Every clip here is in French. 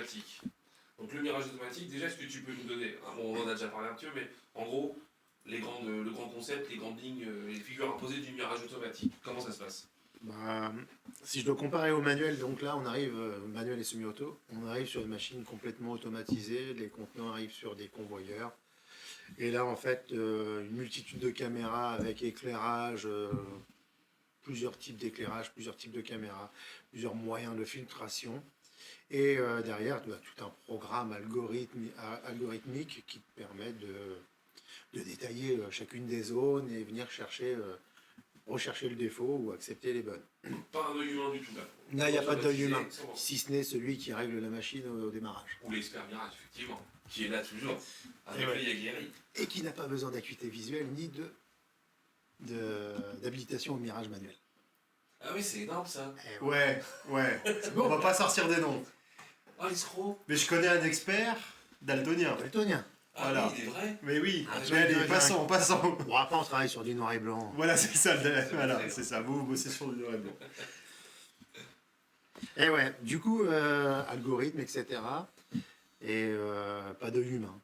automatique. Donc le mirage automatique, déjà, est-ce que tu peux nous donner, bon, on en a déjà parlé un petit peu, mais en gros, le grand concept, les grandes lignes, les figures imposées du mirage automatique, comment ça se passe? Bah, si je dois comparer au manuel, donc là on arrive, manuel et semi-auto, on arrive sur une machine complètement automatisée, les contenants arrivent sur des convoyeurs. Et là en fait, une multitude de caméras avec éclairage, plusieurs types d'éclairage, plusieurs types de caméras, plusieurs moyens de filtration. Et derrière, tu as tout un programme algorithmique qui te permet de détailler chacune des zones et venir rechercher le défaut ou accepter les bonnes. Pas un œil humain du tout là. Là, il n'y a pas d'œil humain, 100%. si ce n'est celui qui règle la machine au démarrage. Ou l'expert mirage, effectivement, qui est là toujours, avec Ouais. l'œil aguerri. Et qui n'a pas besoin d'acuité visuelle ni d'habilitation au mirage manuel. Ah oui, c'est énorme ça. Ouais. On va pas sortir des noms. Ah, l'escroc. Mais je connais un expert daltonien. Daltonien. Ah Voilà. oui, il est vrai. Mais oui, Ah, mais allez, passons. Bon, après, on travaille sur du noir et blanc. Voilà, c'est ça. Voilà, vrai. c'est ça. Vous bossez sur du noir et blanc. Et ouais, du coup, algorithme, etc. Et pas de humain.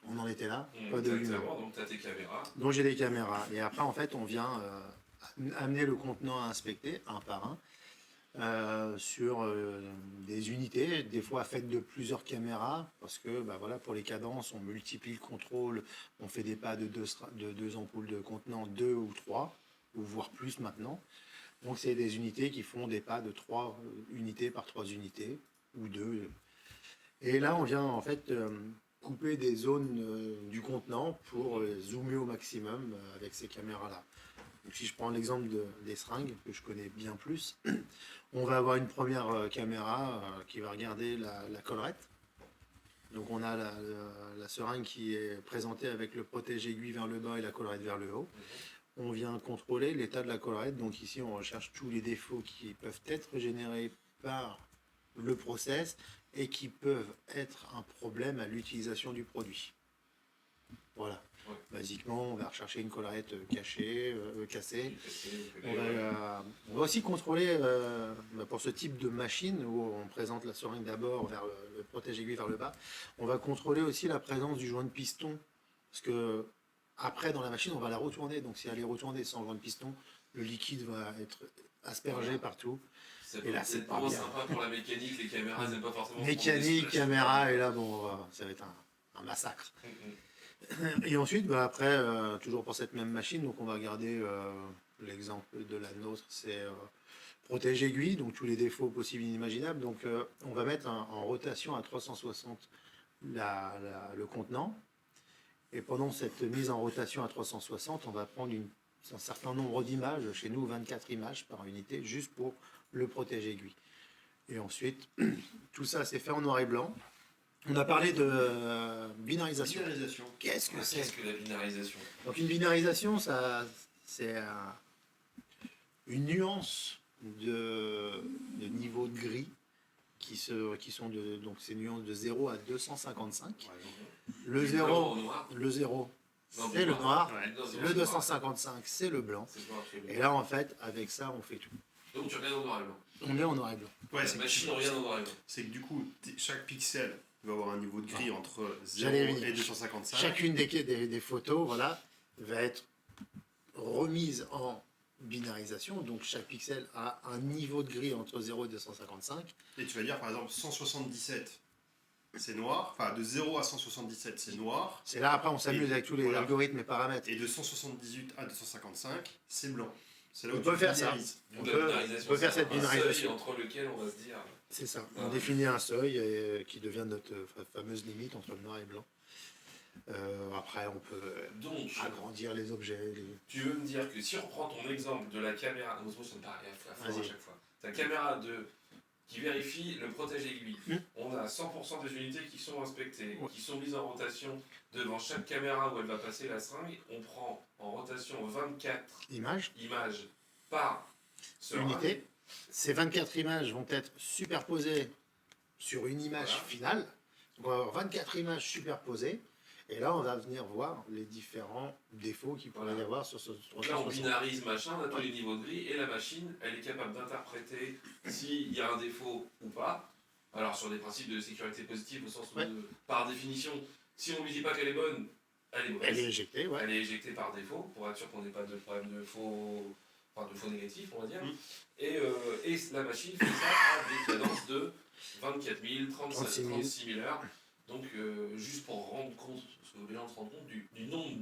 On en était là, pas de humain. Exactement, donc tu as tes caméras. Donc j'ai des caméras. Et après, en fait, on vient amener le contenant à inspecter, un par un, sur des unités, des fois faites de plusieurs caméras, parce que bah, voilà, pour les cadences, on multiplie le contrôle, on fait des pas de deux ampoules de contenant, 2 ou 3, ou voire plus maintenant. Donc c'est des unités qui font des pas de 3 unités par 3 unités, ou 2. Et là, on vient en fait couper des zones du contenant pour zoomer au maximum avec ces caméras-là. Donc, si je prends l'exemple des seringues, que je connais bien plus, on va avoir une première caméra qui va regarder la collerette. Donc on a la seringue qui est présentée avec le protège-aiguille vers le bas et la collerette vers le haut. On vient contrôler l'état de la collerette. Donc ici, on recherche tous les défauts qui peuvent être générés par le process et qui peuvent être un problème à l'utilisation du produit. Voilà. Ouais. Basiquement, on va rechercher une collerette cassée. On On va aussi contrôler, pour ce type de machine où on présente la seringue d'abord vers le protège-aiguille vers le bas, on va contrôler aussi la présence du joint de piston. Parce que après, dans la machine, on va la retourner. Donc si elle est retournée sans joint de piston, le liquide va être aspergé partout. Et là, c'est pas bien. sympa pour la mécanique, les caméras, elles n'aiment pas forcément. Mécanique, caméra, et là, bon, ça va être un massacre. Et ensuite, bah, après, toujours pour cette même machine, donc on va regarder l'exemple de la nôtre, c'est protège aiguille, donc tous les défauts possibles et inimaginables. Donc on va mettre en rotation à 360 le contenant. Et pendant cette mise en rotation à 360, on va prendre un certain nombre d'images, chez nous 24 images par unité, juste pour le protège aiguille. Et ensuite, tout ça c'est fait en noir et blanc. On a parlé de binarisation. Qu'est-ce que c'est? Qu'est-ce que la binarisation? Donc une binarisation, c'est une nuance de niveau de gris qui sont donc ces nuances de 0 à 255. Le 0, c'est le noir, le 255 c'est le blanc. Et là en fait, avec ça on fait tout. Donc tu regardes en noir et blanc. On est en noir et blanc. Ouais, La machine regarde en noir et blanc. C'est que du coup, chaque pixel va avoir un niveau de gris entre 0 J'allais venir. et 255. Chacune des photos, voilà, va être remise en binarisation. Donc chaque pixel a un niveau de gris entre 0 et 255. Et tu vas dire par exemple 177 c'est noir, enfin de 0 à 177 c'est noir, C'est là après on s'amuse avec tous les voilà. algorithmes et paramètres. et de 178 à 255 c'est blanc. C'est là On où peut tu faire ça. binarises. On peut faire cette Un seuil binarisation. entre lequel on va se dire. C'est ça. Ah. On définit un seuil qui devient notre fameuse limite entre le noir et le blanc. Après, on peut Donc, agrandir les objets. tu veux me dire que si on reprend ton exemple de la caméra, non, ça me paraît à fond à Vas-y. chaque fois. Ta caméra qui vérifie le protège-aiguille. On a 100% des unités qui sont inspectées, qui sont mises en rotation devant chaque caméra où elle va passer la seringue. On prend en rotation 24 Images, images par seringue. unité. Ces 24 images vont être superposées sur une image Voilà. finale. On va avoir 24 images superposées. Et là, on va venir voir les différents défauts qu'il pourrait y avoir sur ce Donc là, on 360. binarise machin, on a tous les niveaux de gris, et la machine, elle est capable d'interpréter s'il y a un défaut ou pas. Alors sur des principes de sécurité positive, au sens où, Ouais. par définition, si on ne lui dit pas qu'elle est bonne, elle est mauvaise. Elle est éjectée, ouais. Elle est éjectée par défaut, pour être sûr qu'on n'ait pas de problème de faux négatifs, on va dire. Mm. Et la machine fait ça à des cadences de 24 000, 36 000 heures. Donc, juste pour rendre compte, parce que les gens se rendent compte du nombre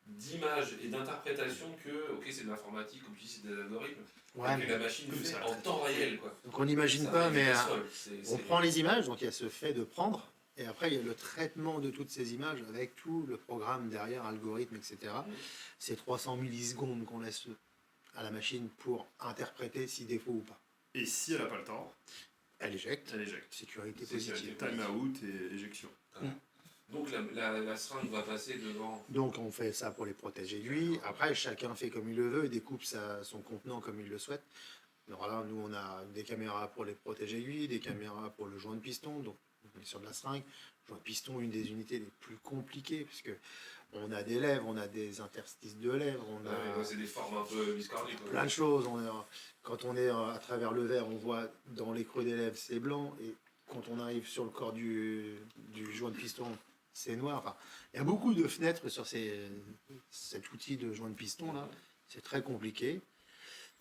d'images et d'interprétations que, ok, c'est de l'informatique, comme tu dis, c'est des algorithmes, Ouais, que mais- la machine fait ça, en temps réel, quoi. donc on n'imagine Ça pas, arrive mais à vitesse folle. on prend les images, donc il y a ce fait de prendre, et après il y a le traitement de toutes ces images avec tout le programme derrière, algorithme, etc. Mm. C'est 300 millisecondes qu'on laisse à la machine pour interpréter si défaut ou pas. Et si elle n'a pas le temps, Elle éjecte, elle éjecte. sécurité Sécurité. positive. Time out et éjection. Voilà. Donc la seringue va passer devant. Donc on fait ça pour les protèges aiguilles. Après, chacun fait comme il le veut et découpe son contenant comme il le souhaite. Alors là, nous, on a des caméras pour les protèges aiguilles, des caméras pour le joint de piston. Donc on est sur de la seringue. Le joint de piston, une des unités les plus compliquées, puisque on a des lèvres, on a des interstices de lèvres, on a C'est des formes un peu biscorniques. plein de choses. Quand on est à travers le verre, on voit dans les creux des lèvres, c'est blanc. Et quand on arrive sur le corps du joint de piston, c'est noir. Enfin, il y a beaucoup de fenêtres sur cet outil de joint de piston là. C'est très compliqué.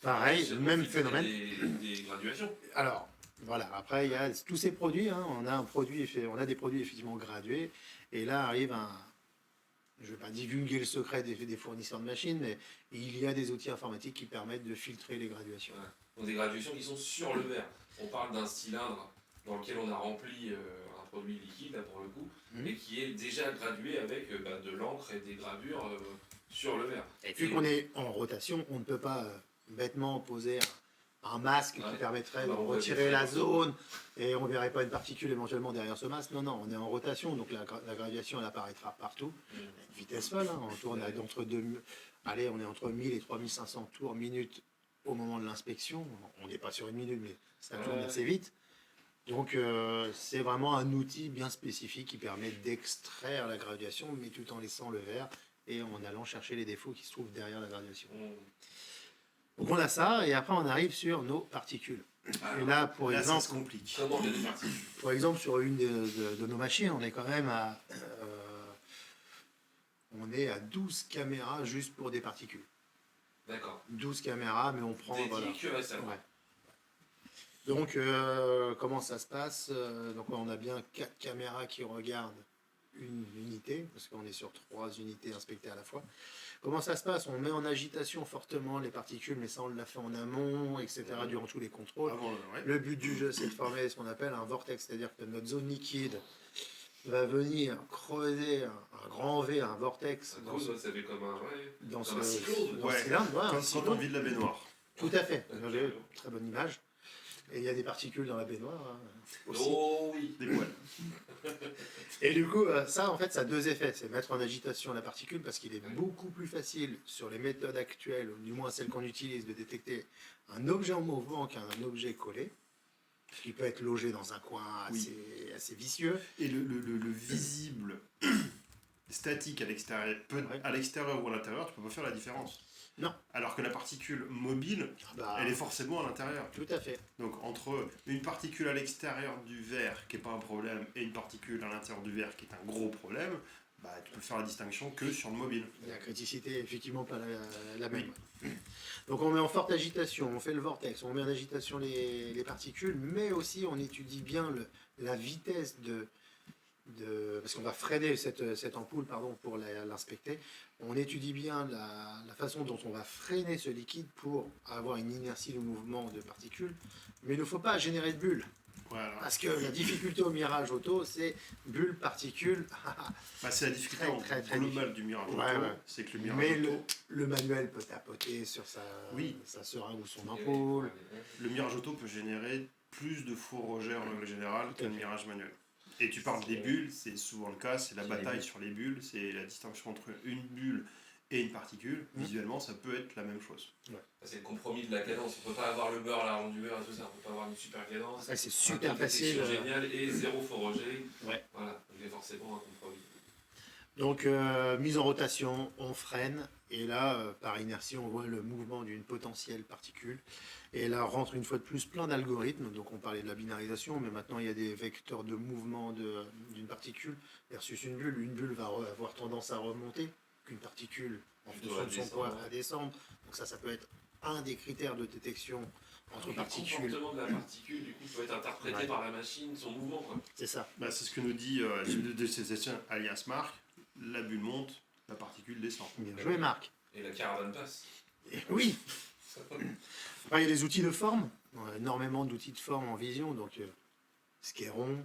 Pareil, C'est même profiter phénomène. Des graduations. Alors, voilà. Après, il y a tous ces produits. Hein. On a des produits effectivement gradués. Et là arrive je ne vais pas divulguer le secret des fournisseurs de machines, mais il y a des outils informatiques qui permettent de filtrer les graduations. Voilà. Donc des graduations qui sont sur le verre. On parle d'un cylindre dans lequel on a rempli un produit liquide, là, pour le coup, Mhm. et qui est déjà gradué avec de l'encre et des gravures sur le verre. Et vu qu'on est en rotation, on ne peut pas bêtement poser un masque qui Ouais. permettrait Bah, de on voit retirer des la photos. zone et on ne verrait pas une particule éventuellement derrière ce masque. Non, non, on est en rotation, donc la graduation elle apparaîtra partout. Mhm. Une vitesse folle, hein. On tourne Ouais. on est entre 1000 et 3500 tours minute au moment de l'inspection. On n'est pas sur une minute, mais ça tourne Ouais. assez vite. Donc c'est vraiment un outil bien spécifique qui permet d'extraire la graduation, mais tout en laissant le verre et en allant chercher les défauts qui se trouvent derrière la graduation. Donc on a ça, et après on arrive sur nos particules. Et là, pour Là, ça exemple, se complique. Comment il y a des particules sur une de nos machines, on est quand même on est à 12 caméras juste pour des particules. D'accord. 12 caméras, mais on prend... Dédié voilà. que à ça. Ouais. Donc, comment ça se passe? Donc, on a bien 4 caméras qui regardent une unité, parce qu'on est sur 3 unités inspectées à la fois. Comment ça se passe? On met en agitation fortement les particules, mais ça, on l'a fait en amont, etc., durant tous les contrôles. Avant, ouais. Le but du jeu, c'est de former ce qu'on appelle un vortex, c'est-à-dire que notre zone liquide va venir creuser un grand V, un vortex Un coup, ça fait comme un. Ouais. dans Comme un cyclone. dans ce Ouais. cylindre. Voilà, un Quand on cyclone. vide la baignoire. Tout à fait. Ouais, Vous avez une très bonne image. Et il y a des particules dans la baignoire hein, aussi. Oh oui. Des poils. Et du coup, ça, en fait, ça a deux effets. C'est mettre en agitation la particule parce qu'il est beaucoup plus facile sur les méthodes actuelles, ou du moins celles qu'on utilise, de détecter un objet en mouvement qu'un objet collé, qui peut être logé dans un coin assez vicieux. Et le visible statique à l'extérieur, Ouais. à l'extérieur ou à l'intérieur, tu peux pas faire la différence. Non. Alors que la particule mobile, Bah, elle est forcément à l'intérieur. tout à fait. Donc entre une particule à l'extérieur du verre qui n'est pas un problème et une particule à l'intérieur du verre qui est un gros problème, bah, tu peux faire la distinction que sur le mobile. La criticité est effectivement pas la même. Donc on met en forte agitation, on fait le vortex, on met en agitation les particules, mais aussi on étudie bien la vitesse parce qu'on va freiner cette ampoule pour l'inspecter. On étudie bien la façon dont on va freiner ce liquide pour avoir une inertie de mouvement de particules. Mais il ne faut pas générer de bulles. Voilà. Parce que la difficulté au mirage auto, c'est bulles, particules. Bah, c'est la difficulté Très globale du mirage auto, Ouais. c'est que le mirage Mais auto, le manuel peut tapoter sur Oui. sa seringue ou son Et ampoule. le mirage auto peut générer plus de faux rejets en règle générale Tout à qu'un fait. mirage manuel. Et tu parles des bulles, c'est souvent le cas, c'est la bataille sur les bulles, c'est la distinction entre une bulle et une particule. Visuellement, ça peut être la même chose. C'est le compromis de la cadence. On peut pas avoir le beurre, la ronde du beurre et tout ça. On peut pas avoir une super cadence. Ça, c'est un super taux de détection facile. génial et zéro faux rejet. Ouais. Voilà. Donc il y a forcément un compromis. Donc, mise en rotation, on freine. Et là, par inertie, on voit le mouvement d'une potentielle particule. Et là rentre une fois de plus plein d'algorithmes. Donc on parlait de la binarisation, mais maintenant il y a des vecteurs de mouvement d'une particule versus une bulle. Une bulle va avoir tendance à remonter, qu'une particule, en Plutôt fonction à de son descendre. poids, à descendre. Donc ça peut être un des critères de détection entre Le particules. comportement de la particule, du coup, peut être interprété Ouais. par la machine, son mouvement, quoi. C'est ça. Bah, c'est ce que nous dit de ces alias Marc. La bulle monte, la particule descend. Bien joué, Marc. Et la caravane passe. Et oui. Après, il y a des outils de forme. On a énormément d'outils de forme en vision. Donc, ce qui est rond,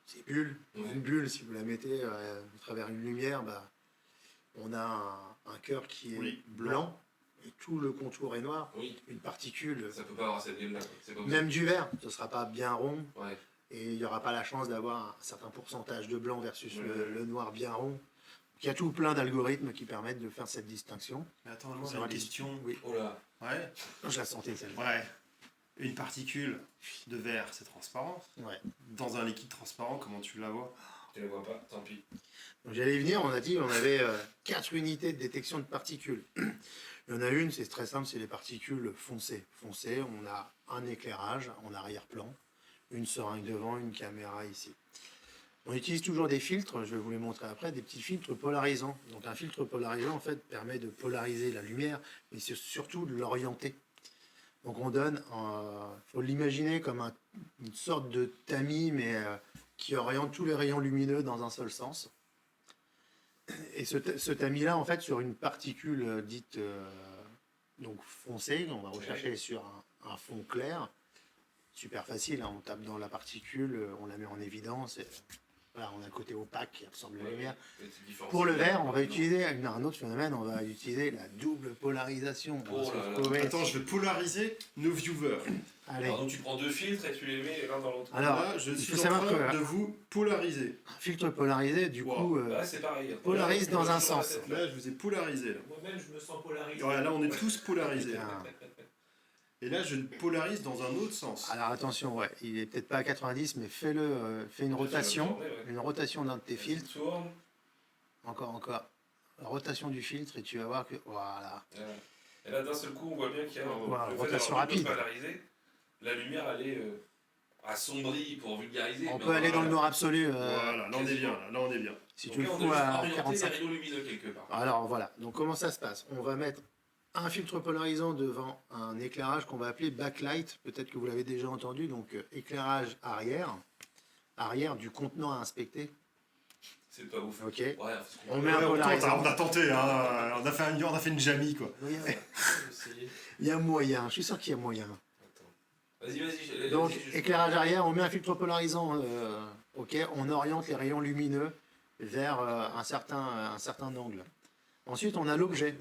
c'est bulle. Ouais. Une bulle, si vous la mettez à travers une lumière, bah, on a un cœur qui est Oui, blanc et tout le contour est noir. Oui, Une particule, ça peut pas avoir cette gueule-là, quoi. C'est pas même du vert, ce ne sera pas bien rond possible. Ouais. et il n'y aura pas la chance d'avoir un certain pourcentage de blanc versus Ouais. le noir bien rond. Il y a tout plein d'algorithmes qui permettent de faire cette distinction. Mais attends, moi C'est j'ai vrai une que- question. Oui, Oh là. Ouais. je la sentais celle-là. Ouais. Une particule de verre, c'est transparent. Ouais. Dans un liquide transparent, comment tu la vois? Tu la vois pas, tant pis. Donc, j'allais y venir, on a dit on avait 4 unités de détection de particules. Il y en a une, c'est très simple, c'est les particules foncées. Foncées, on a un éclairage en arrière-plan, une seringue devant, une caméra ici. On utilise toujours des filtres, je vais vous les montrer après, des petits filtres polarisants. Donc un filtre polarisant en fait permet de polariser la lumière, mais c'est surtout de l'orienter. Donc on donne, faut l'imaginer comme une sorte de tamis, mais qui oriente tous les rayons lumineux dans un seul sens. Et ce tamis-là, en fait, sur une particule dite donc foncée, on va rechercher sur un fond clair. Super facile, hein, on tape dans la particule, on la met en évidence. Et, voilà, on a un côté opaque qui absorbe la lumière. Pour le vert, on va utiliser un autre phénomène, on va utiliser la double polarisation. On va Oh se là là. retrouver- Attends, je vais polariser nos viewers. Allez, Alors donc tu prends deux filtres et tu les mets l'un dans l'autre. alors, Là, je il suis faut en savoir train que de vous polariser. un filtre polarisé, du Wow. coup, Bah, c'est pareil. polarise dans un Je vois sens. cette là. Là, je vous ai polarisé. Là. Moi-même, je me sens polarisé. Ouais, là, on est tous polarisés. Putain. Et là, je le polarise dans un autre sens. Alors attention, ouais, il est peut-être pas à 90, mais fais une rotation, une rotation d'un de tes filtres. Tourne. Encore. La rotation du filtre et tu vas voir que voilà. Et là, d'un seul coup, on voit bien qu'il y a Voilà, le fait rotation d'avoir rapide. polarisé, la lumière, elle est assombrie pour vulgariser. On mais peut aller dans le voilà. noir absolu Voilà, là, on est bien. Là, on est bien. si Donc tu le là, on fous a à juste orienté les 45. rayons lumineux quelque part. Alors voilà, donc comment ça se passe? On va mettre un filtre polarisant devant un éclairage qu'on va appeler backlight, peut-être que vous l'avez déjà entendu, donc éclairage arrière du contenant à inspecter. C'est pas ouf. Ok. Ouais, On met un Ouais, polarisant. on a tenté, hein. On a fait une jamie, quoi. Oui, ouais. essayer. Il y a moyen, je suis sûr qu'il y a moyen. Vas-y. Donc, éclairage arrière, on met un filtre polarisant, ok, on oriente les rayons lumineux vers un certain angle. Ensuite, on a l'objet.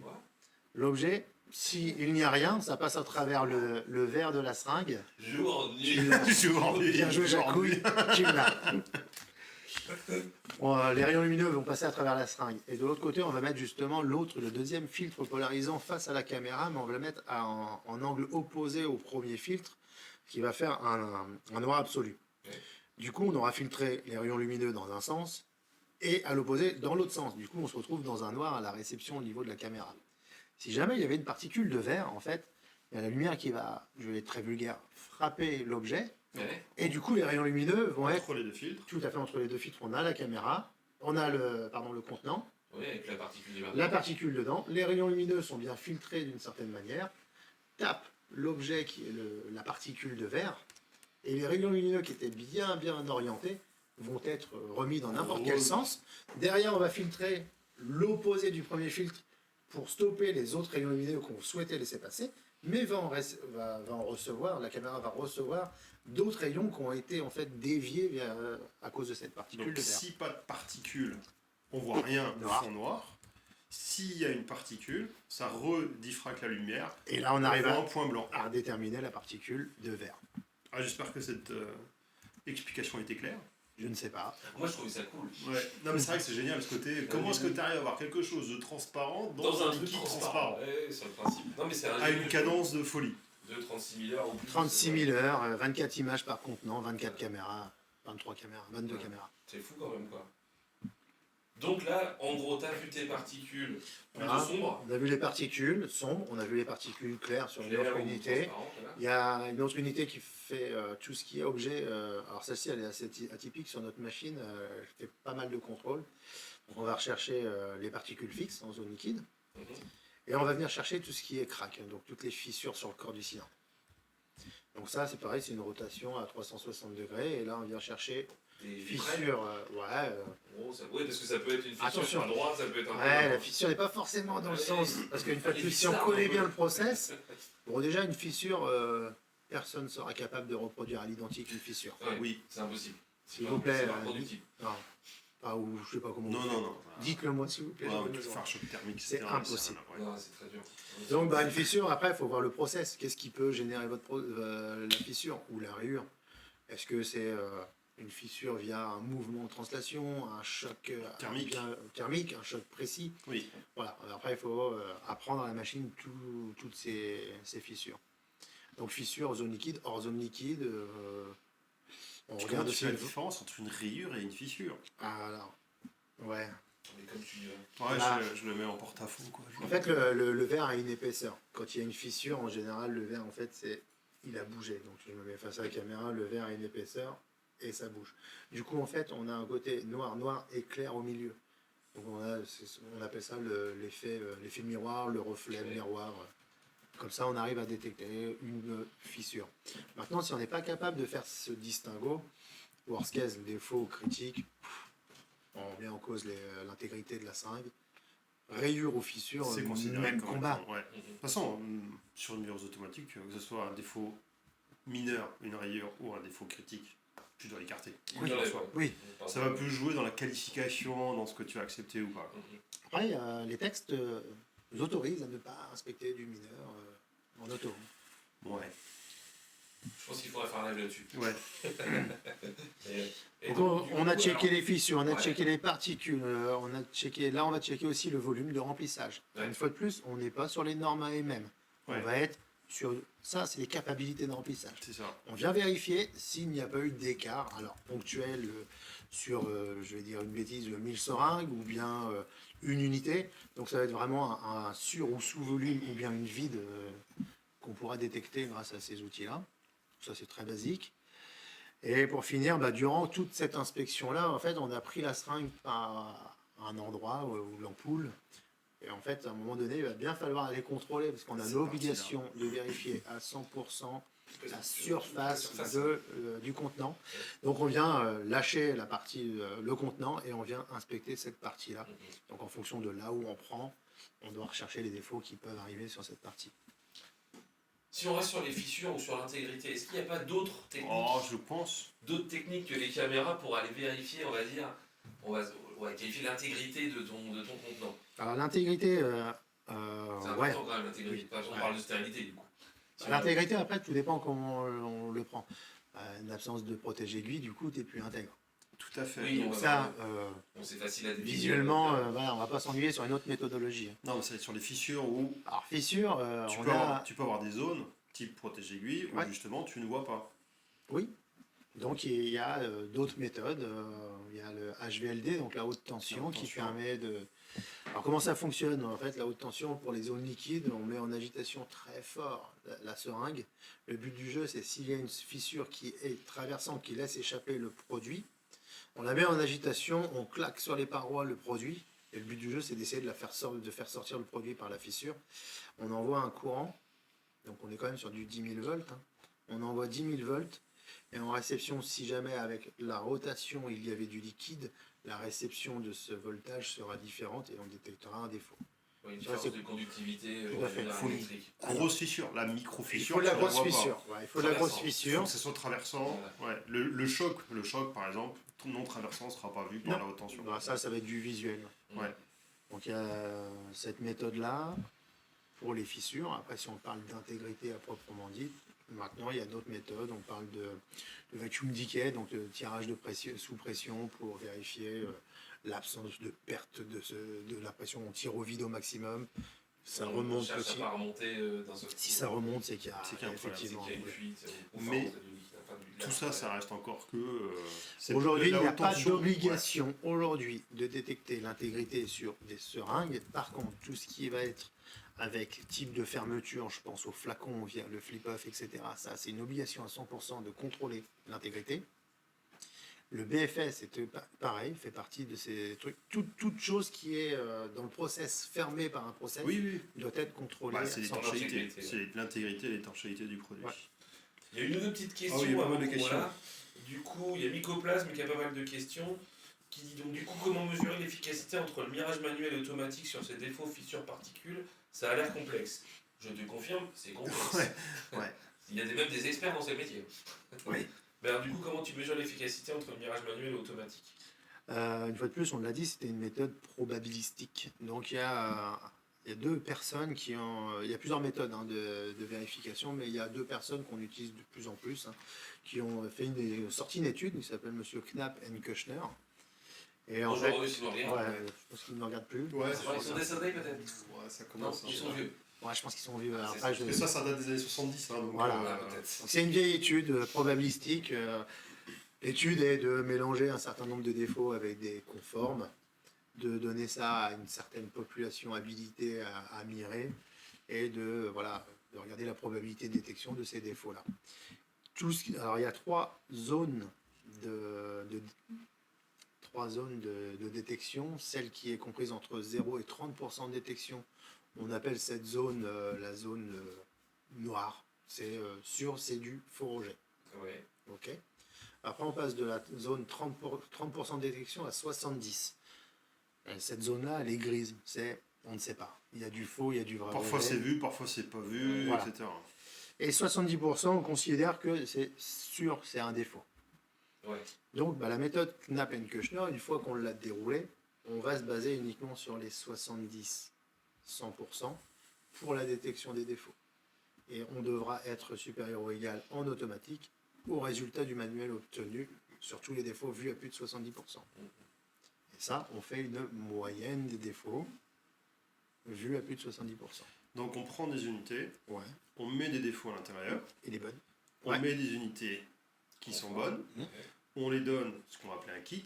L'objet, s'il n'y a rien, ça passe à travers le verre de la seringue. Jour, Tu nuit. l'as. Bien Bien joué, Jacouille, tu l'as. Bon, les rayons lumineux vont passer à travers la seringue. Et de l'autre côté, on va mettre justement le deuxième filtre polarisant face à la caméra, mais on va le mettre en angle opposé au premier filtre, qui va faire un noir absolu. Ouais. Du coup, on aura filtré les rayons lumineux dans un sens et à l'opposé dans l'autre sens. Du coup, on se retrouve dans un noir à la réception au niveau de la caméra. Si jamais il y avait une particule de verre, en fait, il y a la lumière qui va, je vais être très vulgaire, frapper l'objet. Ouais. Et du coup, les rayons lumineux vont être Entre les deux filtres. tout à fait entre les deux filtres. On a la caméra, on a le contenant, Oui, avec la particule du verre. la particule dedans. Les rayons lumineux sont bien filtrés d'une certaine manière, tapent l'objet qui est la particule de verre, et les rayons lumineux qui étaient bien orientés vont être remis dans n'importe quel sens. Derrière, on va filtrer l'opposé du premier filtre pour stopper les autres rayons lumineux qu'on souhaitait laisser passer, mais va en recevoir, la caméra va recevoir d'autres rayons qui ont été en fait déviés à cause de cette particule Donc, de verre. si pas de particule, on voit rien au Noir. fond noir. S'il y a une particule, ça rediffracte la lumière. Et là, on arrive voit un point blanc. à déterminer la particule de verre. Ah, j'espère que cette explication était claire. Je ne sais pas. Moi, je trouvais ça cool. Ouais. Non, mais c'est vrai que c'est génial ce côté. Comment est-ce que tu arrives à avoir quelque chose de transparent dans un truc liquide transparent Ouais, c'est le principe. Non, mais c'est un à jeu une cadence de folie. de 36 000 heures ou plus. 36 000 heures, 24 images par contenant, 24 caméras, 23 caméras, 22 caméras. C'est fou quand même, quoi. Donc là, en gros, tu as vu tes particules plutôt Voilà. sombres. On a vu les particules sombres, on a vu les particules claires sur une Claires autre ou unité. transparentes, voilà. Il y a une autre unité qui fait tout ce qui est objet. Alors celle-ci, elle est assez atypique sur notre machine. Elle fait pas mal de contrôles. Donc on va rechercher les particules fixes en zone liquide. Mhm. Et on va venir chercher tout ce qui est crack, donc toutes les fissures sur le corps du cylindre. Donc ça, c'est pareil, c'est une rotation à 360 degrés. Et là, on vient chercher Des fissures. Oui, parce que ça peut être une fissure Attention. sur la droite, ça peut être un peu. Ouais, la fissure n'est pas forcément dans le sens. Parce qu'une fois de plus, si on connaît bien le process, bon, déjà, une fissure, personne ne sera capable de reproduire à l'identique une fissure. Ouais, Oui. c'est impossible. S'il vous plaît. C'est pas reproductible. Non. Pas, ou je sais pas comment. Non, vous non, faites. non. Dites-le moi, s'il vous plaît. Ouais, j'en ai avec le besoin. phare choc thermique, C'est etc., impossible. ça, ouais. Non, c'est très dur. Donc, une fissure, après, il faut voir le process. Qu'est-ce qui peut générer la fissure ou la rayure? Est-ce que c'est une fissure via un mouvement de translation, un choc thermique, un choc précis? Oui. Voilà. Après, il faut apprendre à la machine toutes ces fissures. Donc, fissure, zone liquide, hors zone liquide. On Comment regarde tu aussi. fais la différence entre une rayure et une fissure? Alors, ouais. Mais comme tu dis, Ouais, Là. je le mets en porte-à-faux, quoi. En fait, le verre a une épaisseur. Quand il y a une fissure, en général, le verre, en fait, il a bougé. Donc, je me mets face à la caméra, le verre a une épaisseur et ça bouge. Du coup, en fait, on a un côté noir et clair au milieu. Donc, on appelle ça l'effet miroir, le reflet Ouais. miroir. Comme ça, on arrive à détecter une fissure. Maintenant, si on n'est pas capable de faire ce distinguo, worst case, défaut critique, on remet en cause l'intégrité de la seringue. Rayure ou fissure, C'est considéré même comme combat. Ouais. De toute façon, sur une mireuse automatique, que ce soit un défaut mineur, une rayure ou un défaut critique, tu dois l'écarter. Oui, Quoi qu'il en ouais, soit. ouais. Oui. Ça va plus jouer dans la qualification, dans ce que tu as accepté ou pas. Après, les textes nous autorisent à ne pas inspecter du mineur en auto. Ouais. Je pense qu'il faudrait faire un live là-dessus. Ouais. Et Donc, du on a coup, checké alors, les fissures, on a ouais. checké les particules, on va checker aussi le volume de remplissage. Ouais. Une fois de plus, on n'est pas sur les normes AMM. On Ouais. va être sur ça, c'est les capacités de remplissage. C'est ça. On vient vérifier s'il n'y a pas eu d'écart, alors ponctuel sur, je vais dire une bêtise, 1000 seringues ou bien une unité. Donc ça va être vraiment un sur ou sous-volume ou bien une vide qu'on pourra détecter grâce à ces outils-là. Ça, c'est très basique. Et pour finir, durant toute cette inspection-là, en fait, on a pris la seringue par un endroit où l'ampoule. Et en fait, à un moment donné, il va bien falloir aller contrôler parce qu'on a C'est l'obligation de vérifier à 100% la surface du contenant. Donc on vient lâcher la partie, le contenant, et on vient inspecter cette partie-là. Donc en fonction de là où on prend, on doit rechercher les défauts qui peuvent arriver sur cette partie. Si on reste sur les fissures ou sur l'intégrité, est-ce qu'il n'y a pas d'autres techniques, Oh, je pense. que les caméras pour aller vérifier, on va dire, on va qualifier l'intégrité de ton contenant? Alors l'intégrité, C'est important ouais. quand même, l'intégrité. Oui. On Ouais. parle de stérilité du coup. Si on- L'intégrité, après, tout dépend comment on le prend. Une absence de protège-aiguille, du coup, tu n'es plus intègre. Tout à fait. Oui, Donc on va ça, Bon, c'est facile à définir. visuellement, voilà, on va pas s'ennuyer sur une autre méthodologie. Non, mais c'est sur les fissures où Alors fissure, tu on peux, a... tu peux avoir des zones type protège-aiguille où Ouais. justement tu ne vois pas. Oui. Donc il y a d'autres méthodes. Il y a le HVLD, donc la haute tension, qui permet de... Alors comment ça fonctionne? En fait, la haute tension, pour les zones liquides, on met en agitation très fort la seringue. Le but du jeu, c'est s'il y a une fissure qui est traversante, qui laisse échapper le produit, on la met en agitation, on claque sur les parois le produit. Et le but du jeu, c'est d'essayer de faire sortir le produit par la fissure. On envoie un courant, donc on est quand même sur du 10 000 volts. Hein. On envoie 10 000 volts. Et en réception, si jamais avec la rotation il y avait du liquide, la réception de ce voltage sera différente et on détectera un défaut. Oui, une Ça, différence c'est- de conductivité Tout à fait. générale Faut- électrique. Grosse fissure, la Il micro-fissure. faut de la tu grosse vois pas. fissure. Ouais, il faut de la grosse Traversant. Il faut fissure. que ce soit traversant. Ouais. Le choc, par exemple, non traversant ne sera pas vu par Non. la haute tension. Ça va être du visuel. Ouais. Donc il y a cette méthode-là pour les fissures. Après, si on parle d'intégrité à proprement dit, maintenant il y a d'autres méthodes. On parle de vacuum decay, donc de tirage de sous pression pour vérifier l'absence de perte de la pression. On tire au vide au maximum. Ça on remonte cherche aussi. à pas remonter d'un seul coup. Si ça remonte, c'est qu'il y a C'est qu'il y a un problème, C'est effectivement. qu'il y a une ouais. fuite. Ou Mais enfin, du liquide, enfin, de Tout ça, ça reste encore que. Aujourd'hui, il la n'y a haute pas tension, d'obligation aujourd'hui de détecter l'intégrité sur des seringues. Par contre, tout ce qui va être avec type de fermeture, je pense au flacon via le flip-off, etc. Ça, c'est une obligation à 100% de contrôler l'intégrité. Le BFS, c'est pareil, fait partie de ces trucs. Toute chose qui est dans le process, fermé par un process, Oui, oui. doit être contrôlée. Bah, c'est à 100%. l'étanchéité. l'intégrité, C'est l'intégrité et l'étanchéité du produit. Ouais. Il y a une ou deux petites questions Ah oui, il y a pas mal de avant qu'on- questions. voilà. Du coup, il y a Mycoplasme qui a pas mal de questions. Qui dit donc, du coup, comment mesurer l'efficacité entre le mirage manuel et automatique sur ces défauts, fissures, particules? Ça a l'air complexe. Je te confirme, c'est complexe. Ouais. Il y a même des experts dans ces métiers. Oui. Mais alors, du coup, comment tu mesures l'efficacité entre le mirage manuel et automatique? Une fois de plus, on l'a dit, c'était une méthode probabilistique. Donc il y a deux personnes qui ont. Il y a plusieurs méthodes de vérification, mais il y a deux personnes qu'on utilise de plus en plus, qui ont fait sorti une étude qui s'appelle Monsieur Knapp et Kushner. Et en Bonjour, fait, eux, s'ils nous regardent. ouais, je pense qu'ils ne regardent plus. Ouais, C'est vrai, ils sont décédés peut-être? Ouais, ça Non, commence. ils sont vieux. Ouais, je pense qu'ils sont vieux. Ah, Après, c'est je- Parce que ça date des années 70. Hein, donc, Voilà. Ah, peut-être. Donc, c'est une vieille étude probabilistique. L'étude est de mélanger un certain nombre de défauts avec des conformes, de donner ça à une certaine population habilitée à mirer et de regarder la probabilité de détection de ces défauts-là. Alors il y a trois zones de détection. Celle qui est comprise entre 0 et 30% de détection, on appelle cette zone la zone noire. C'est sûr, c'est du faux rejet. Ouais. Ok. Après, on passe de la zone 30% de détection à 70. Cette zone-là, elle est grise. On ne sait pas. Il y a du faux, il y a du vrai. Parfois rejet. c'est vu, parfois c'est pas vu, Voilà. etc. Et 70%, on considère que c'est sûr, c'est un défaut. Ouais. Donc, la méthode Knapp et Kushner, une fois qu'on l'a déroulée, on va se baser uniquement sur les 70-100% pour la détection des défauts. Et on devra être supérieur ou égal en automatique au résultat du manuel obtenu sur tous les défauts vus à plus de 70%. Et ça, on fait une moyenne des défauts vus à plus de 70%. Donc on prend des unités, Ouais. on met des défauts à l'intérieur, Et les bonnes. on Ouais. met des unités qui sont bonnes, on les donne ce qu'on va appeler un kit.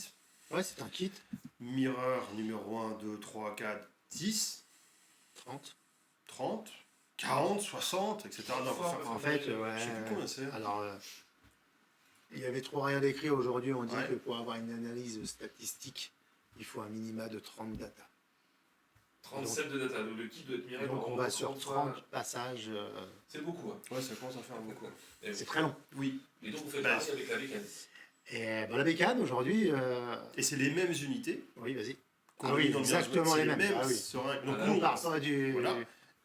Ouais, c'est un kit. Mirreur numéro 1, 2, 3, 4, 10, 30. 30, 40, 60, etc. Non, faut faire- En fait, je sais ouais. plus combien c'est. Alors, il y avait trop rien d'écrit aujourd'hui. On dit Ouais. que pour avoir une analyse statistique, il faut un minima de 30 data. 37 de data. Le kit doit être miré Donc, par on va sur 30 fois. 30 passages. C'est beaucoup. Hein. Ouais, ça commence à faire beaucoup. Et, C'est très long. Oui. et donc, on fait Bah, pareil avec la bécane. Et la bécane, aujourd'hui. Et c'est les mêmes unités Oui, vas-y. qu'on Ah oui, met dans le exactement mirage, les c'est mêmes. Ah oui. seringues. Donc Voilà. nous, On part pas du. voilà,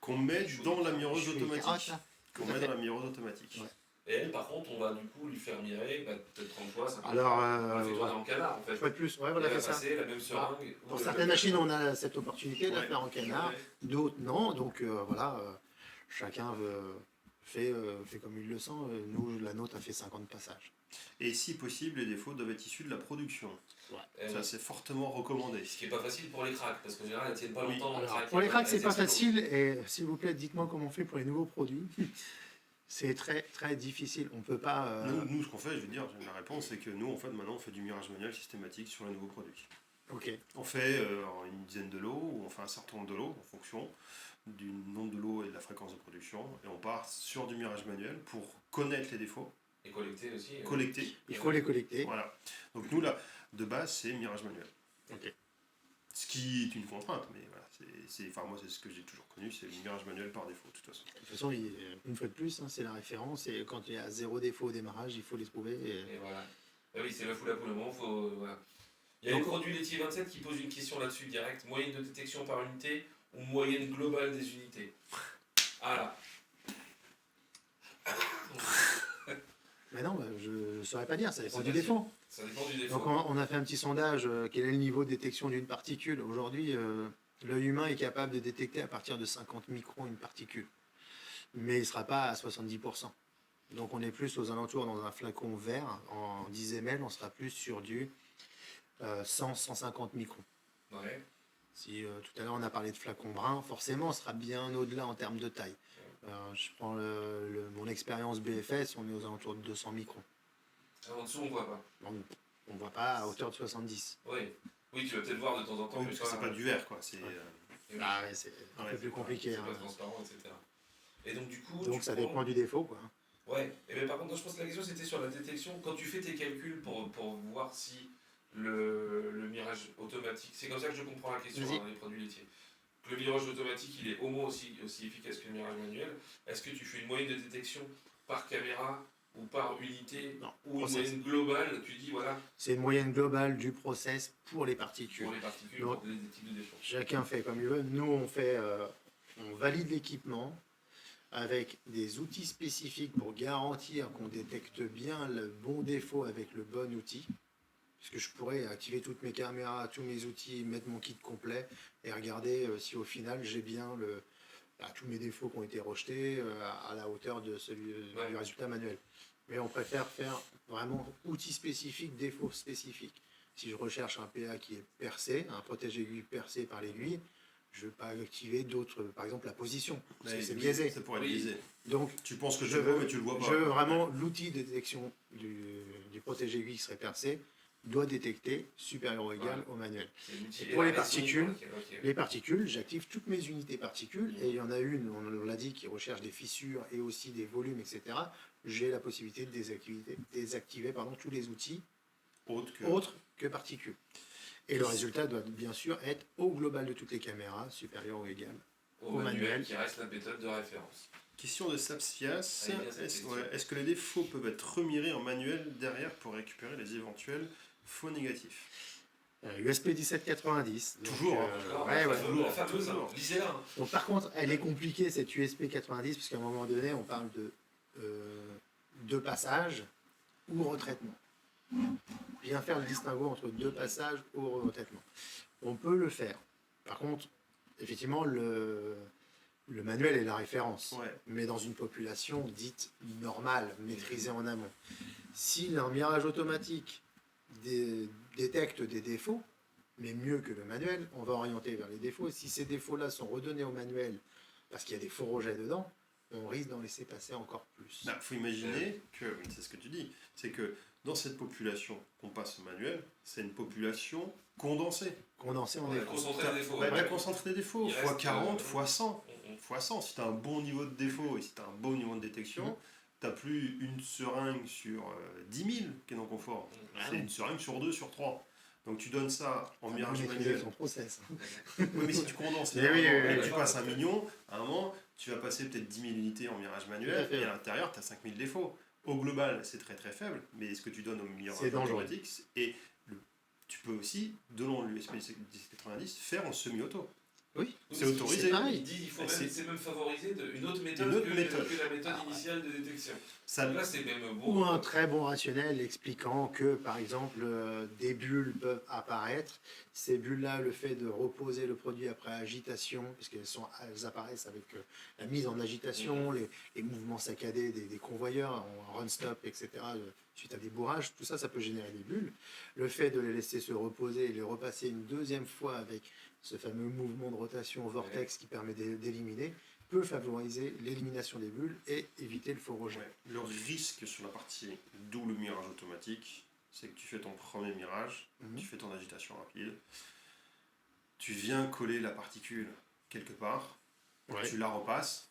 qu'on met dans la Je mireuse suis automatique. carotte, là. Qu'on met dans la mireuse automatique. Ouais. Et elle, par contre, on va du coup lui faire mirer peut-être 30 fois. 50 Alors, fois. On le fait tourner voilà. en canard en fait. Une fois de plus, ouais, Elle voilà, va c'est ça. passer la même seringue. Pour certaines machines, on a cette opportunité de la Ouais. faire en canard, Ouais. d'autres non. Donc chacun fait comme il le sent. Nous, la nôtre a fait 50 passages. Et si possible, les défauts doivent être issus de la production. Et Ça, c'est fortement recommandé. ce qui n'est pas facile pour les cracks, parce qu'en général, elles tiennent pas Oui. longtemps. Alors, les pour les cracks, c'est elles pas explosent. facile. Et s'il vous plaît, dites-moi comment on fait pour les nouveaux produits. C'est très très difficile. On peut pas. Nous, ce qu'on fait, je veux dire, la réponse, c'est que nous, en fait, maintenant, on fait du mirage manuel systématique sur les nouveaux produits. Ok. On fait une dizaine de lots, ou on fait un certain nombre de lots, en fonction du nombre de lots et de la fréquence de production, et on part sur du mirage manuel pour connaître les défauts, Et collecter aussi. collecter. Il faut les collecter. Voilà. Donc nous, là, de base, c'est mirage manuel. Ok. Ce qui est une contrainte, mais voilà, enfin, moi, c'est ce que j'ai toujours connu, c'est le mirage manuel par défaut, de toute façon. De toute façon, une fois de plus, c'est la référence. Et quand il y a zéro défaut au démarrage, il faut les trouver. Et voilà. Ah oui, c'est la foule à pour le moment. Voilà. Il y a Donc- le produit laitier 27 qui pose une question là-dessus direct. Moyenne de détection par unité ou moyenne globale des unités? Voilà. Mais non, je ne saurais pas dire. Ça dépend Ça du dépend. défaut. Ça dépend du défaut. Donc on a fait un petit sondage, quel est le niveau de détection d'une particule. Aujourd'hui, l'œil humain est capable de détecter à partir de 50 microns une particule. Mais il ne sera pas à 70%. Donc on est plus aux alentours dans un flacon vert, en 10 ml, on sera plus sur du 100-150 microns. Ouais. Si tout à l'heure on a parlé de flacon brun, forcément on sera bien au-delà en termes de taille. Je prends mon expérience BFS, on est aux alentours de 200 microns. En dessous, on voit pas. On ne voit pas à hauteur de 70. Oui, oui, tu vas peut-être voir de temps en temps, Oui, mais parce que c'est pas du verre, quoi. C'est, Et oui, Ah ouais, c'est un peu plus compliqué. c'est pas Hein. transparent, etc. Et donc, du coup. Donc ça dépend du défaut, quoi. Ouais, et bien par contre, je pense que la question c'était sur la détection. Quand tu fais tes calculs pour voir si le mirage automatique, c'est comme ça que je comprends la question Vas-y. dans les produits laitiers. Que le mirage automatique il est au moins aussi efficace que le mirage manuel. Est-ce que tu fais une moyenne de détection par caméra ou par unité Non, ou une process. moyenne globale? Tu dis voilà, C'est une moyenne globale du process pour les particules. pour les particules, Non. pour les types de défauts. Chacun fait comme il veut. Nous, on valide l'équipement avec des outils spécifiques pour garantir qu'on détecte bien le bon défaut avec le bon outil. Puisque je pourrais activer toutes mes caméras, tous mes outils, mettre mon kit complet et regarder si au final j'ai bien tous mes défauts qui ont été rejetés à la hauteur de du résultat manuel. Mais on préfère faire vraiment outils spécifiques, défauts spécifiques. Si je recherche un PA qui est percé, un protège-aiguille percé par l'aiguille, je ne vais pas activer d'autres, par exemple la position, parce que c'est biaisé. Ça pourrait être Oui. biaisé. Donc, Tu penses que je tu le vois, veux- mais tu le vois pas. je veux vraiment l'outil de détection du protège-aiguille qui serait percé doit détecter supérieur ou égal au manuel. C'est l'outil. Et pour la les raison, particules, ok. Les particules, j'active toutes mes unités particules, et il y en a une, on l'a dit, qui recherche des fissures et aussi des volumes, etc. J'ai la possibilité de désactiver tous les outils autres que particules. Et le résultat doit bien sûr être au global de toutes les caméras, supérieur ou égal Au au manuel manuel. qui reste la méthode de référence. Question de Sapsias. Ah, bien, cette question. Est-ce que les défauts peuvent être remirés en manuel derrière pour récupérer les éventuels faux négatifs? USP 1790. Donc, Toujours, hein. Alors, ouais, ouais. la fameuse, toujours. lisez-la. Hein. Donc, par contre, elle est compliquée cette USP 90, parce qu'à un moment donné, on parle de passage ou retraitement. Bien faire le distinguo entre deux passages ou retraitement. On peut le faire. Par contre, effectivement, le manuel est la référence, Ouais. mais dans une population dite normale, maîtrisée en amont. Si un mirage automatique détecte des défauts, mais mieux que le manuel, on va orienter vers les défauts. Et si ces défauts-là sont redonnés au manuel parce qu'il y a des faux rejets dedans, on risque d'en laisser passer encore plus. Il faut imaginer que, c'est ce que tu dis, c'est que dans cette population qu'on passe au manuel, c'est une population condensée. Condensé en On a défauts. concentré les défauts. Bah, ouais. t'as concentré des défauts, Il fois reste, 40, fois 100. Mhm. Fois 100. Si tu as un bon niveau de défaut et si tu as un bon niveau de détection, tu n'as plus une seringue sur 10 000 qui est dans le confort. Ah C'est non. une seringue sur 2, sur 3. Donc tu donnes ça en Faut mirage maîtriser manuel. son process. Oui, mais si tu condenses, Mais oui, énormément, oui, et oui. tu passes 1 million, à un moment, tu vas passer peut-être 10 000 unités en mirage Tout manuel à fait. et à l'intérieur, tu as 5 000 défauts. Au global, c'est très très faible, mais ce que tu donnes au mirage C'est dangereux. automatique, et tu peux aussi, selon l'USP 1090, faire en semi-auto. Oui, C'est autorisé. c'est pareil. Il dit qu'il faut Et même, c'est même favoriser une autre méthode, Une autre que, méthode. que la méthode Ah ouais. initiale de détection. Ça, Là, c'est même Ou beau. un très bon rationnel expliquant que, par exemple, des bulles peuvent apparaître. Ces bulles-là, le fait de reposer le produit après agitation, puisqu'elles apparaissent avec la mise en agitation, les mouvements saccadés des convoyeurs en run-stop, etc., suite à des bourrages, tout ça, ça peut générer des bulles. Le fait de les laisser se reposer et les repasser une deuxième fois avec ce fameux mouvement de rotation au vortex qui permet d'éliminer, peut favoriser l'élimination des bulles et éviter le faux rejet. ouais, le risque sur la partie d'où le mirage automatique, c'est que tu fais ton premier mirage, Mhm. tu fais ton agitation rapide, tu viens coller la particule quelque part, Ouais. tu la repasses,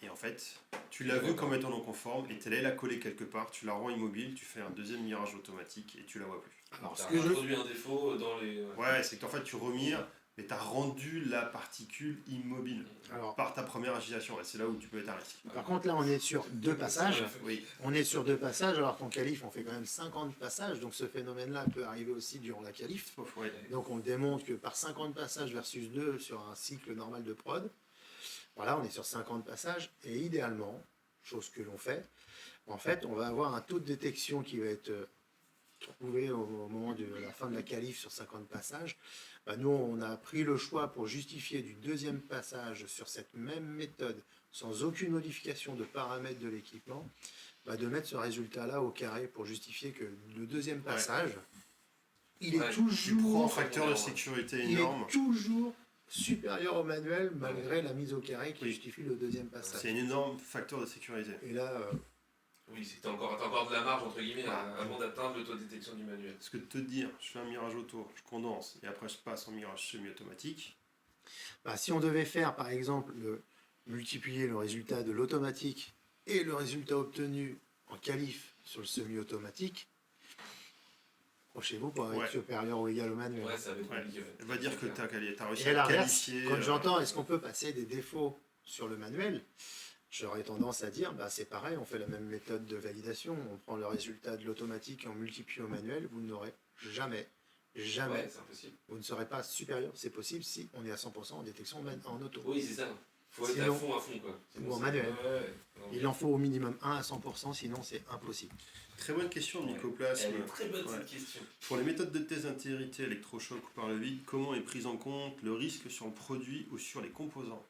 et en fait, tu la veux comme étant non conforme, et tu allais la coller quelque part, tu la rends immobile, tu fais un deuxième mirage automatique, et tu la vois plus. Alors, Tu ce as que je... introduit un défaut dans les. Ouais, c'est qu'en fait, tu remires, mais tu as rendu la particule immobile Alors, par ta première agitation, et c'est là où tu peux être à risque. par contre, là, on est sur deux passages. Oui, On est sur deux passages, alors qu'en qualif, on fait quand même 50 passages, donc ce phénomène-là peut arriver aussi durant la qualif. ouais. Donc on démontre que par 50 passages versus 2 sur un cycle normal de prod, voilà, on est sur 50 passages, et idéalement, chose que l'on fait, en fait, on va avoir un taux de détection qui va être trouvé au moment de la fin de la qualif sur 50 passages. Bah, nous, on a pris le choix pour justifier du deuxième passage sur cette même méthode, sans aucune modification de paramètres de l'équipement, bah, de mettre ce résultat-là au carré pour justifier que le deuxième passage, il est Ouais, Tu prends un toujours, facteur de sécurité il énorme. est toujours supérieur au manuel malgré la mise au carré qui Oui. justifie le deuxième passage. C'est un énorme facteur de sécurité. Et là, Oui, t'as encore de la marge, entre guillemets, Voilà. avant d'atteindre l'autodétection du manuel. Parce que de te dire, je fais un mirage auto, je condense, et après je passe en mirage semi-automatique, bah, si on devait faire, par exemple, multiplier le résultat de l'automatique et le résultat obtenu en qualif sur le semi-automatique, approchez-vous pour être Ouais. supérieur ou égal au manuel. Ouais, ça va être Ouais. compliqué. Ouais. on va dire que tu as réussi Et à à l'inverse, qualifier. quand j'entends est-ce qu'on peut passer des défauts sur le manuel, j'aurais tendance à dire bah, c'est pareil, on fait la même méthode de validation, on prend le résultat de l'automatique et on multiplie au manuel, vous n'aurez jamais, Ouais, c'est impossible. vous ne serez pas supérieur, c'est possible si on est à 100% en détection en auto. Oui, c'est ça. Faut être Sinon- à fond, quoi. Sinon, ou en c'est- manuel. Ouais. Non, Il en faut au minimum 1 à 100%, sinon c'est impossible. Très bonne question de Ouais. mycoplasme. Elle est très bonne Ouais. cette question. Pour les méthodes de test d'intégrité électrochoc ou par le vide, comment est pris en compte le risque sur le produit ou sur les composants?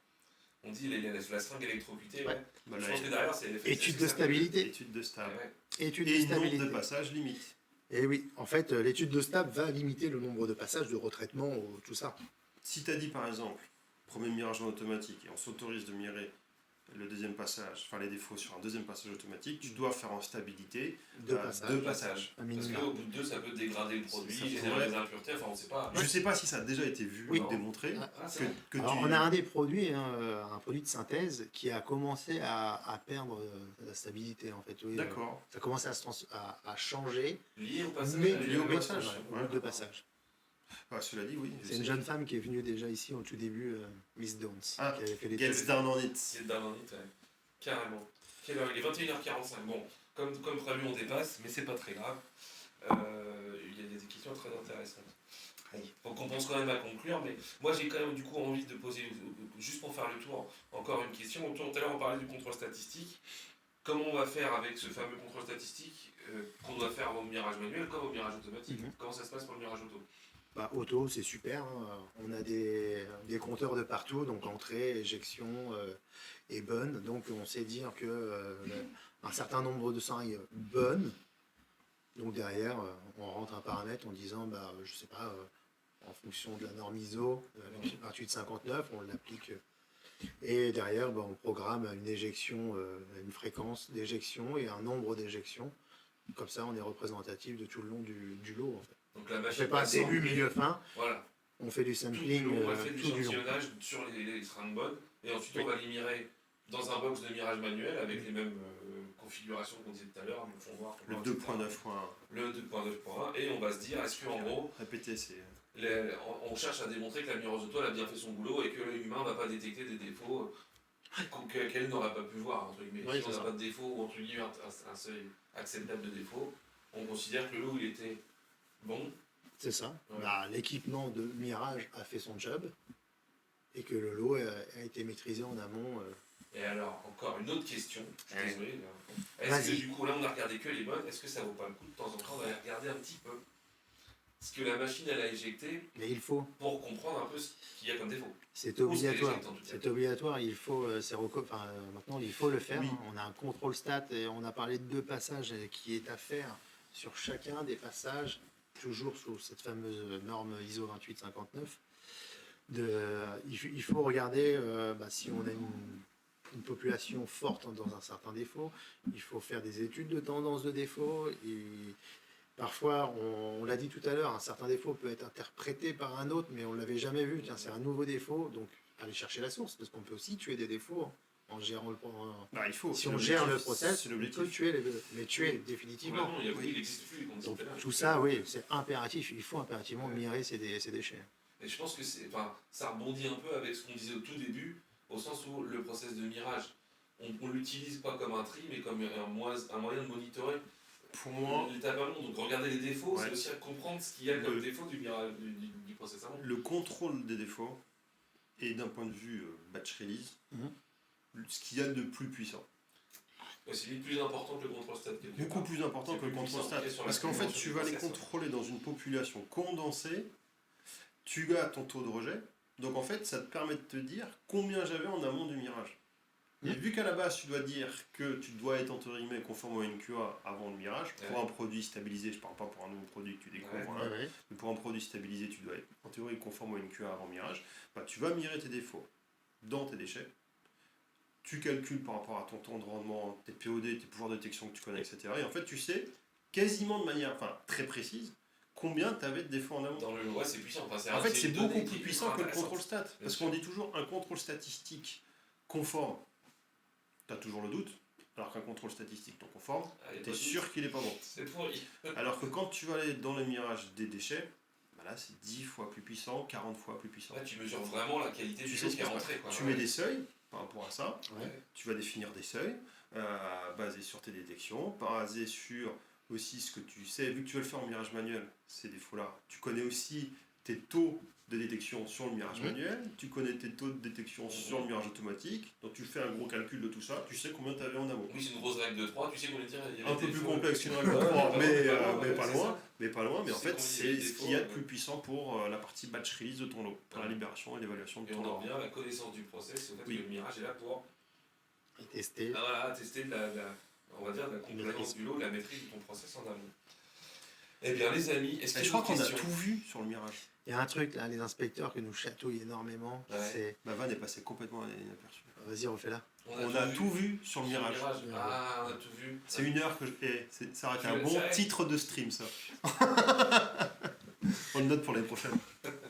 On dit la seringue électrocutée, ouais. Bah, Je là, pense que derrière, c'est l'effet. Étude c'est de ça. stabilité. étude de Ouais, stable. ouais. Étude de Et nombre stabilité. de passages limite. Et oui, en fait, l'étude de stable va limiter le nombre de passages, de retraitement, ou tout ça. Si tu as dit par exemple, premier mirage en automatique, et on s'autorise de mirer le deuxième passage, enfin les défauts sur un deuxième passage automatique, tu dois faire en stabilité Deux Bah, passages. Deux passages. Un Parce minimum. qu'au bout de deux, ça peut dégrader le produit, Ça générer pourrait. des impuretés, enfin on sait pas. Je sais pas si ça a déjà été vu Oui. ou démontré. Ah, Ah, c'est Que, vrai. que Alors, tu... on a un des produits, hein, un produit de synthèse, qui a commencé à perdre la stabilité, en fait. Oui, D'accord. ça a commencé à changer, Lié au passage. mais à lié au la passage, méthode, au ouais. bout de passage. Ah, cela dit, oui. C'est une jeune femme qui est venue déjà ici au tout début, Miss Downs, Ah, qui avait fait les Gets down on it. C'est down on it, ouais. Carrément. Quelle heure? Il est 21h45. Bon, comme prévu, on dépasse, mais c'est pas très grave. Il y a des questions très intéressantes. Donc on pense quand même à conclure, mais moi j'ai quand même du coup envie de poser, juste pour faire le tour, encore une question. Tout à l'heure on parlait du contrôle statistique. Comment on va faire avec ce fameux contrôle statistique qu'on doit faire au mirage manuel comme au mirage automatique? Mhm. Comment ça se passe pour le mirage auto? Bah, auto, c'est super, hein. On a des compteurs de partout, donc entrée, éjection est bonne. Donc on sait dire que un certain nombre de seringues bonnes. Donc derrière, on rentre un paramètre en disant, bah, je sais pas, en fonction de la norme ISO 2859, on l'applique. Et derrière, bah, on programme une éjection, une fréquence d'éjection et un nombre d'éjections. Comme ça, on est représentatif de tout le long du lot. En fait. Donc la On ne machine fait pas passe début, en- milieu, fin. Voilà. On fait du Tout du sampling long, on va faire tout du long. l'échantillonnage sur les seringues bonnes, et ensuite Oui. on va les mirer dans un box de mirage manuel avec les mêmes configurations qu'on disait tout à l'heure, nous font voir. Le etc. 2.9.1. Le 2.9.1, et on va se dire, est-ce qu'en gros, Répétez, c'est. on cherche à démontrer que la mireuse auto elle a bien fait son boulot et que l'œil humain ne va pas détecter des défauts qu'elle n'aurait pas pu voir, entre guillemets. Oui, Si on c'est n'a ça. pas de défaut, ou entre guillemets un seuil acceptable de défaut, on considère que le lot il était bon. C'est ça. Ouais. Bah, l'équipement de mirage a fait son job et que le lot a été maîtrisé en amont. Et alors, encore une autre question, je suis Ouais. désolé. Est-ce que Vas-y. du coup, là, on a regardé que les bonnes, est-ce que ça vaut pas le coup de temps en temps d'aller regarder un petit peu ce que la machine, elle a éjecté Mais il faut, pour comprendre un peu ce qu'il y a comme défaut? c'est Ou ce qu'elle obligatoire. éjecte, en tout cas. C'est obligatoire, il faut, maintenant il faut le faire. Oui. On a un contrôle stat et on a parlé de 2 passages qui est à faire sur chacun des passages, toujours sous cette fameuse norme ISO 2859. Il faut regarder si on a une population forte dans un certain défaut, il faut faire des études de tendance de défaut. Et parfois, on l'a dit tout à l'heure, un certain défaut peut être interprété par un autre, mais on ne l'avait jamais vu. Tiens, c'est un nouveau défaut, donc aller chercher la source, parce qu'on peut aussi tuer des défauts en gérant Bah, il faut. si c'est on l'objectif, gère le process, c'est on peut l'objectif. tuer les tuer définitivement. Complètement, il n'existe plus les conditions Donc pénales. tout ça, oui, c'est impératif. Il faut impérativement mirer ces déchets. Et je pense que ça rebondit un peu avec ce qu'on disait au tout début, au sens où le process de mirage, on l'utilise pas comme un tri, mais comme un moyen de monitorer Pour moi, l'étape amont. Donc regarder les défauts, Ouais. c'est aussi à comprendre ce qu'il y a comme Le- défaut du mirage, du process amont. le contrôle des défauts est d'un point de vue batch release, ce qu'il y a de plus puissant. Ouais, c'est limite plus important que le contrôle stat. quelque Beaucoup part. plus important C'est que le plus contrôle puissant, stat. ok, sur la Parce qu'en fait, compréhension tu du vas les process, contrôler dans une population condensée, tu as ton taux de rejet, donc en fait, ça te permet de te dire combien j'avais en amont du mirage. Et vu qu'à la base, tu dois dire que tu dois être entre guillemets conforme au NQA avant le mirage, pour un produit stabilisé, je ne parle pas pour un nouveau produit que tu découvres, hein, mais pour un produit stabilisé, tu dois être en théorie conforme au NQA avant le mirage, bah, tu vas mirer tes défauts dans tes déchets, tu calcules par rapport à ton temps de rendement, tes POD, tes pouvoirs de détection que tu connais, etc. Et en fait, tu sais quasiment de manière très précise combien tu avais de défauts en amont. Dans le c'est puissant. En fait, c'est beaucoup plus puissant que le contrôle stat. Parce qu'on dit toujours un contrôle statistique conforme, tu as toujours le doute, alors qu'un contrôle statistique non conforme, tu es sûr qu'il est pas bon. C'est pourri. Alors que quand tu vas aller dans le mirage des déchets, bah là c'est 10 fois plus puissant, 40 fois plus puissant. Là, tu mesures vraiment la qualité du sais qui est rentré. Tu mets des seuils par rapport à ça, Ouais. tu vas définir des seuils basés sur tes détections, basés sur aussi ce que tu sais, vu que tu veux le faire en mirage manuel, ces défauts-là, tu connais aussi tes taux de détection sur le mirage manuel, tu connais tes taux de détection sur le mirage automatique, donc tu fais un gros calcul de tout ça, tu sais combien tu avais en amont. Oui, c'est une grosse règle de 3, tu sais combien de tirs il y avait. Un peu plus complexe qu'une règle de 3, mais pas loin, mais en fait c'est ce qu'il y a de plus puissant pour la partie batch release de ton lot, pour la libération et l'évaluation de ton lot. Et on en revient à la connaissance du process, au fait que le mirage est là pour tester. Tester on va dire la complaisance du lot, la maîtrise de ton process en amont. Eh bien les amis, est-ce que je crois qu'on a tout vu sur le mirage. Il y a un truc là, les inspecteurs que nous chatouillent énormément. C'est... Ma vanne est passée complètement inaperçue. Vas-y, refais-la. On a tout vu sur le mirage. Ah, on a tout vu. C'est 1 heure que je. Ça aurait été un bon titre de stream, ça. On le note pour l'année prochaine.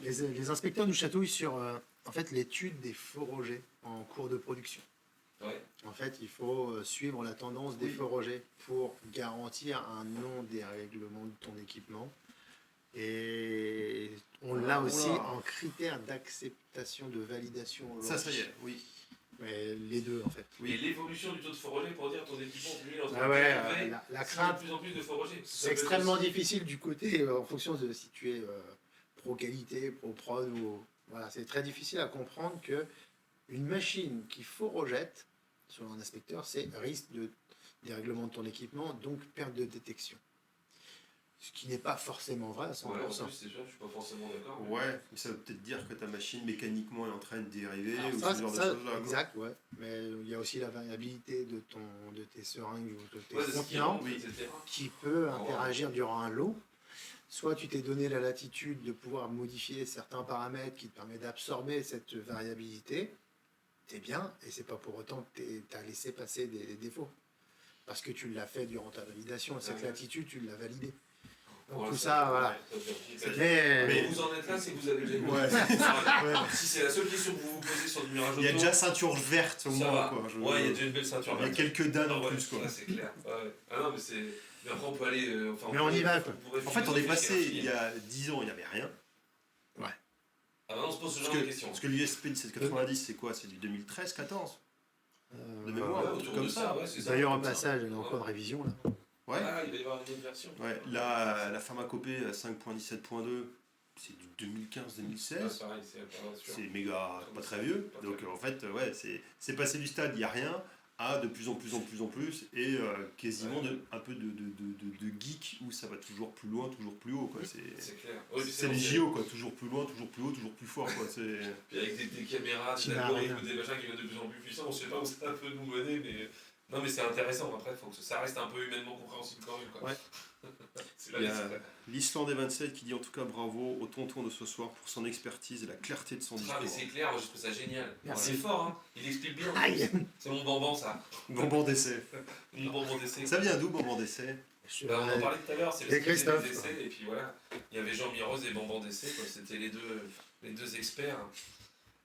Les inspecteurs nous chatouillent sur en fait, l'étude des feux rejets en cours de production. Ouais. En fait, il faut suivre la tendance des feux rejets pour garantir un non-dérèglement de ton équipement. Et on l'a aussi en critère d'acceptation, de validation. Ça y est, oui. Mais les deux, en fait. Oui. Et l'évolution du taux de faux rejet pour dire ton équipement, lui, la crainte, de plus en plus de faux rejets. C'est extrêmement difficile du côté, en fonction de si tu es pro qualité, pro prod ou voilà, c'est très difficile à comprendre que une machine qui faux rejette, selon un inspecteur, c'est risque de dérèglement de ton équipement, donc perte de détection. Ce qui n'est pas forcément vrai à 100%. Ouais, en plus, c'est sûr, je suis pas forcément d'accord. Mais... Ouais, mais ça veut peut-être dire que ta machine mécaniquement est en train de dériver ou ça, ce genre de choses-là. Exact, ouais. Mais il y a aussi la variabilité de tes seringues ou de tes contenants qui peut interagir durant un lot. Soit tu t'es donné la latitude de pouvoir modifier certains paramètres qui te permettent d'absorber cette variabilité, t'es bien, et c'est pas pour autant que tu as laissé passer des défauts. Parce que tu l'as fait durant ta validation, cette latitude, tu l'as validée. Donc tout ça, voilà. Mais vous en êtes là, c'est que vous avez déjà une Si c'est la seule question que vous vous posez sur du mirage auto, il y a déjà ceinture verte au moins. Ouais, il y a déjà une belle ceinture verte. Il y a quelques dates en plus. Quoi. C'est clair. Ah non, mais c'est... Mais après, on peut aller... mais on y va, quoi. En fait, on est passé, il y a 10 ans, il n'y avait rien. Ouais. Ah maintenant, on se pose ce genre de questions. Parce que l'USP 1790, c'est quoi? C'est du 2013-14 de mémoire, autour comme de ça. D'ailleurs, en passage, il y a encore de révision, là. Ouais. Ah, il va y avoir une autre version. Ouais, la pharmacopée 5.17.2, c'est du 2015-2016. Pareil, c'est méga, pas très vieux. Donc en fait, ouais, c'est passé du stade, il n'y a rien, à de plus en plus, et quasiment un peu de geek où ça va toujours plus loin, toujours plus haut. Quoi. C'est clair. C'est les JO, quoi. Toujours plus loin, toujours plus haut, toujours plus fort. Quoi. Puis avec des caméras, des algorithmes, des machins qui viennent de plus en plus puissants, on ne sait pas où ça peut nous mener, mais... Non mais c'est intéressant, après il faut que ça reste un peu humainement compréhensible quand même. Quoi. Ouais. Il y a l'Island des 27 qui dit en tout cas bravo au tonton de ce soir pour son expertise et la clarté de son discours. Mais c'est clair, je trouve ça génial. Merci. C'est fort, hein. Il explique bien. C'est mon bonbon ça. Bonbon d'essai. Mon bonbon d'essai. Ça vient d'où bonbon d'essai? On en parlait tout à l'heure, c'est le Christophe. des essais, et puis voilà. Il y avait Jean Mirose et bonbon d'essai, c'était les deux experts.